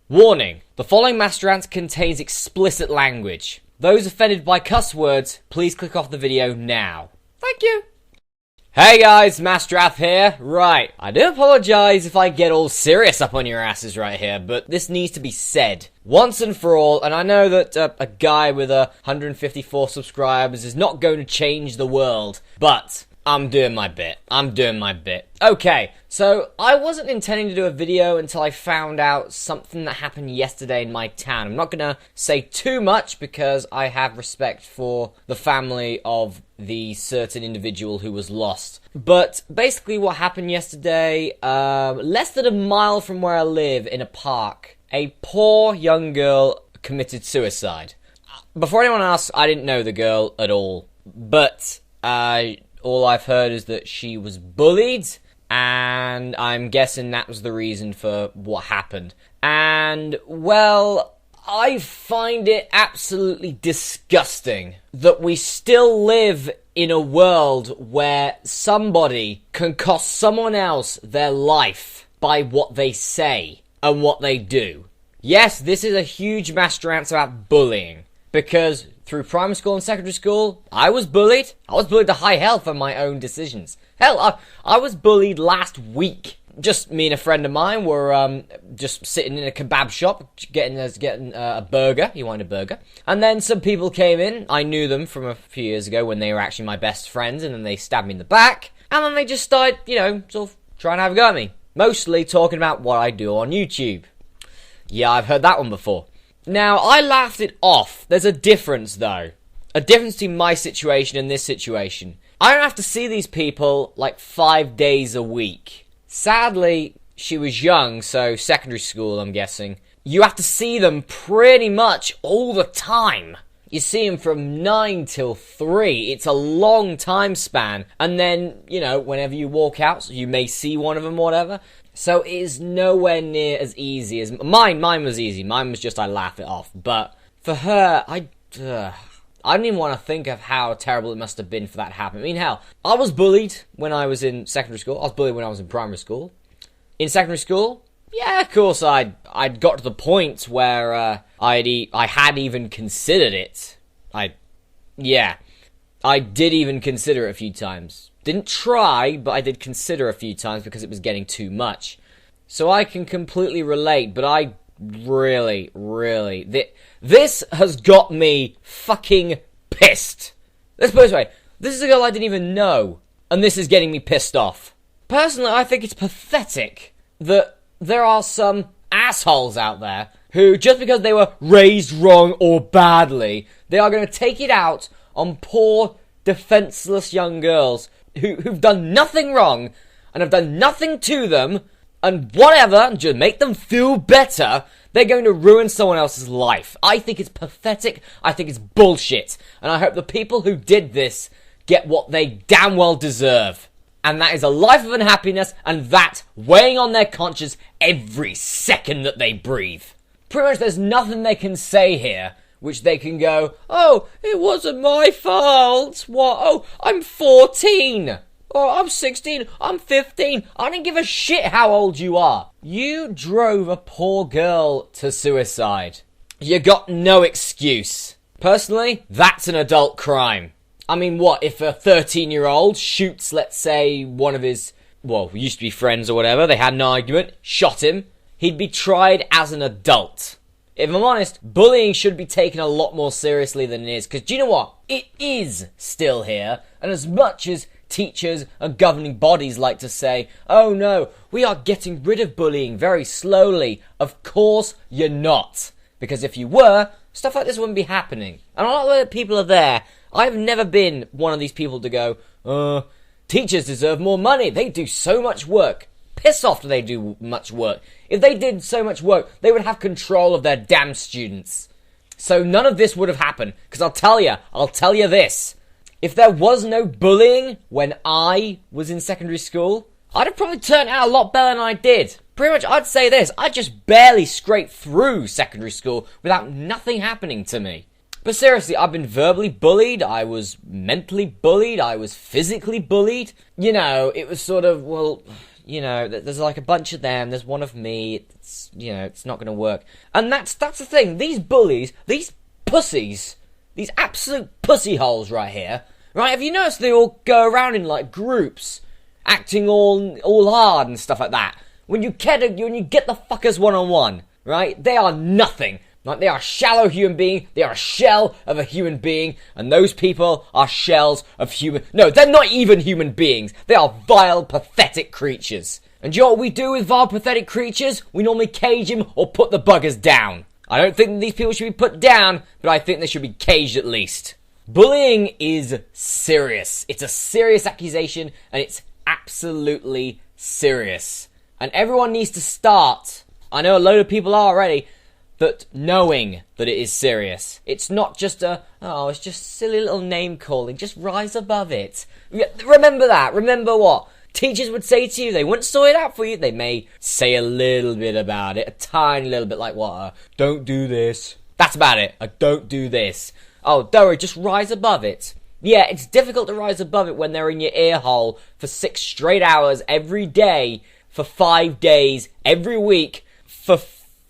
Warning, the following Masterath contains explicit language. Those offended by cuss words, please click off the video now. Thank you. Hey guys, Masterath here. Right, I do apologise if I get all serious up on your asses right here, but this needs to be said once and for all, and I know that a guy with 154 subscribers is not going to change the world, but I'm doing my bit. Okay, so I wasn't intending to do a video until I found out something that happened yesterday in my town. I'm not gonna say too much because I have respect for the family of the certain individual who was lost. But basically what happened yesterday, less than a mile from where I live in a park, a poor young girl committed suicide. Before anyone asks, I didn't know the girl at all, but all I've heard is that she was bullied, and I'm guessing that was the reason for what happened. And, well, I find it absolutely disgusting that we still live in a world where somebody can cost someone else their life by what they say and what they do. Yes, this is a huge Masterath about bullying, because through primary school and secondary school, I was bullied. I was bullied to high hell for my own decisions. Hell, I was bullied last week. Just me and a friend of mine were just sitting in a kebab shop, getting a burger. He wanted a burger. And then some people came in. I knew them from a few years ago when they were actually my best friends, and then they stabbed me in the back. And then they just started, sort of trying to have a go at me. Mostly talking about what I do on YouTube. Yeah, I've heard that one before. Now, I laughed it off. There's a difference, though. A difference between my situation and this situation. I don't have to see these people, like, 5 days a week. Sadly, she was young, so secondary school, I'm guessing. You have to see them pretty much all the time. You see them from 9 till 3. It's a long time span. And then, whenever you walk out, you may see one of them or whatever. So it is nowhere near as easy as... Mine was easy. Mine was just I laugh it off. But for her, I don't even want to think of how terrible it must have been for that to happen. I mean, hell, I was bullied when I was in secondary school. I was bullied when I was in primary school. In secondary school, yeah, of course, I'd got to the point where I had even considered it. I did even consider it a few times. Didn't try, but I did consider a few times because it was getting too much. So I can completely relate, but I really... This has got me fucking pissed. Let's put it this way. This is a girl I didn't even know, and this is getting me pissed off. Personally, I think it's pathetic that there are some assholes out there who, just because they were raised wrong or badly, they are going to take it out on poor, defenseless young girls who've done nothing wrong and have done nothing to them, and whatever, just make them feel better, they're going to ruin someone else's life. I think it's pathetic, I think it's bullshit, and I hope the people who did this get what they damn well deserve. And that is a life of unhappiness, and that weighing on their conscience every second that they breathe. Pretty much there's nothing they can say here which they can go, oh, it wasn't my fault. What? Oh, I'm 14. Or I'm 16. I'm 15. I don't give a shit how old you are. You drove a poor girl to suicide. You got no excuse. Personally, that's an adult crime. I mean, what, if a 13-year-old shoots, let's say, one of his, used to be friends or whatever, they had an argument, shot him, he'd be tried as an adult. If I'm honest, bullying should be taken a lot more seriously than it is, because do you know what? It is still here, and as much as teachers and governing bodies like to say, oh no, we are getting rid of bullying very slowly, of course you're not. Because if you were, stuff like this wouldn't be happening. And a lot of the people are there. I've never been one of these people to go, teachers deserve more money, they do so much work. Piss off do they do much work. If they did so much work, they would have control of their damn students. So none of this would have happened, because I'll tell you this. If there was no bullying when I was in secondary school, I'd have probably turned out a lot better than I did. Pretty much, I'd say this, I just barely scraped through secondary school without nothing happening to me. But seriously, I've been verbally bullied, I was mentally bullied, I was physically bullied. It was sort of, you know, there's like a bunch of them, there's one of me, it's, you know, it's not going to work. And that's the thing, these bullies, these pussies, these absolute pussy holes right here, right, have you noticed they all go around in like groups, acting all hard and stuff like that? When you get the fuckers one-on-one, right, they are nothing. Like, they are a shallow human being, they are a shell of a human being, and those people are shells of human... No, they're not even human beings. They are vile, pathetic creatures. And you know what we do with vile, pathetic creatures? We normally cage them or put the buggers down. I don't think that these people should be put down, but I think they should be caged at least. Bullying is serious. It's a serious accusation, and it's absolutely serious. And everyone needs to start, I know a load of people are already, but knowing that it is serious. It's not just it's just silly little name calling. Just rise above it. Remember that. Remember what teachers would say to you. They wouldn't sort it out for you. They may say a little bit about it. A tiny little bit like what? Don't do this. That's about it. Don't do this. Oh, don't worry. Just rise above it. Yeah, it's difficult to rise above it when they're in your ear hole for 6 straight hours every day for 5 days every week for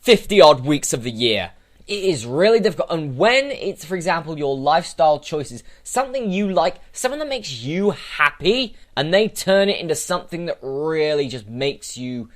50-odd weeks of the year. It is really difficult. And when it's, for example, your lifestyle choices, something you like, something that makes you happy, and they turn it into something that really just makes you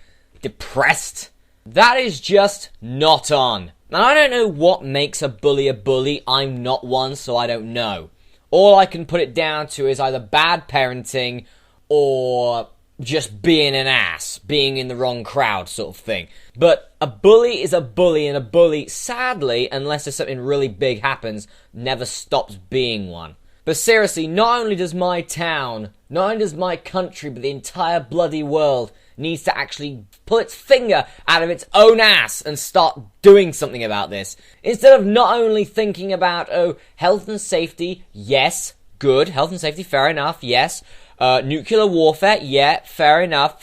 depressed, that is just not on. Now, I don't know what makes a bully. I'm not one, so I don't know. All I can put it down to is either bad parenting or just being an ass, being in the wrong crowd sort of thing. But a bully is a bully, and a bully, sadly, unless there's something really big happens, never stops being one. But seriously, not only does my town, not only does my country, but the entire bloody world needs to actually pull its finger out of its own ass and start doing something about this. Instead of not only thinking about, health and safety, yes, good, health and safety, fair enough, yes. Nuclear warfare, yeah, fair enough.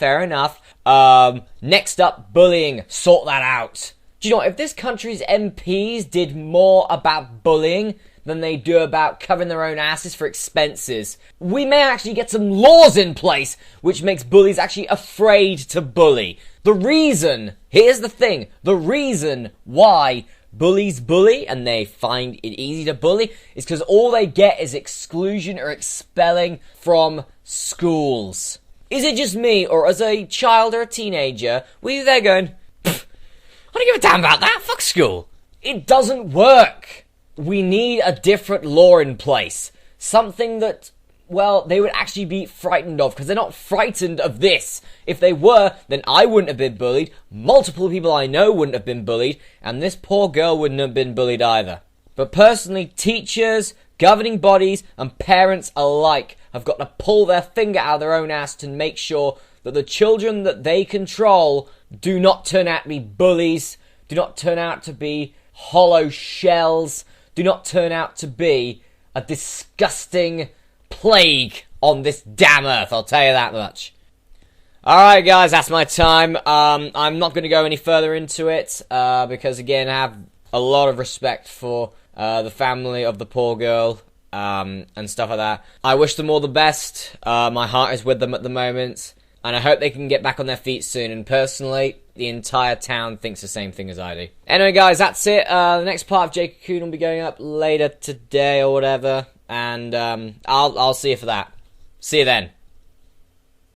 Next up, bullying, sort that out. Do you know what, if this country's MPs did more about bullying than they do about covering their own asses for expenses, we may actually get some laws in place which makes bullies actually afraid to bully. Here's the thing, the reason why bullies bully and they find it easy to bully is because all they get is exclusion or expelling from schools. Is it just me, or as a child or a teenager, were you there going, I don't give a damn about that, fuck school? It doesn't work. We need a different law in place. Something that, well, they would actually be frightened of, because they're not frightened of this. If they were, then I wouldn't have been bullied, multiple people I know wouldn't have been bullied, and this poor girl wouldn't have been bullied either. But personally, teachers, governing bodies, and parents alike have got to pull their finger out of their own ass to make sure that the children that they control do not turn out to be bullies, do not turn out to be hollow shells, do not turn out to be a disgusting plague on this damn earth, I'll tell you that much. Alright guys, that's my time. I'm not going to go any further into it, because again, I have a lot of respect for the family of the poor girl, and stuff like that. I wish them all the best. My heart is with them at the moment, and I hope they can get back on their feet soon, and personally, the entire town thinks the same thing as I do. Anyway guys, that's it. The next part of Jake Cocoon will be going up later today or whatever, and I'll see you for that. See you then.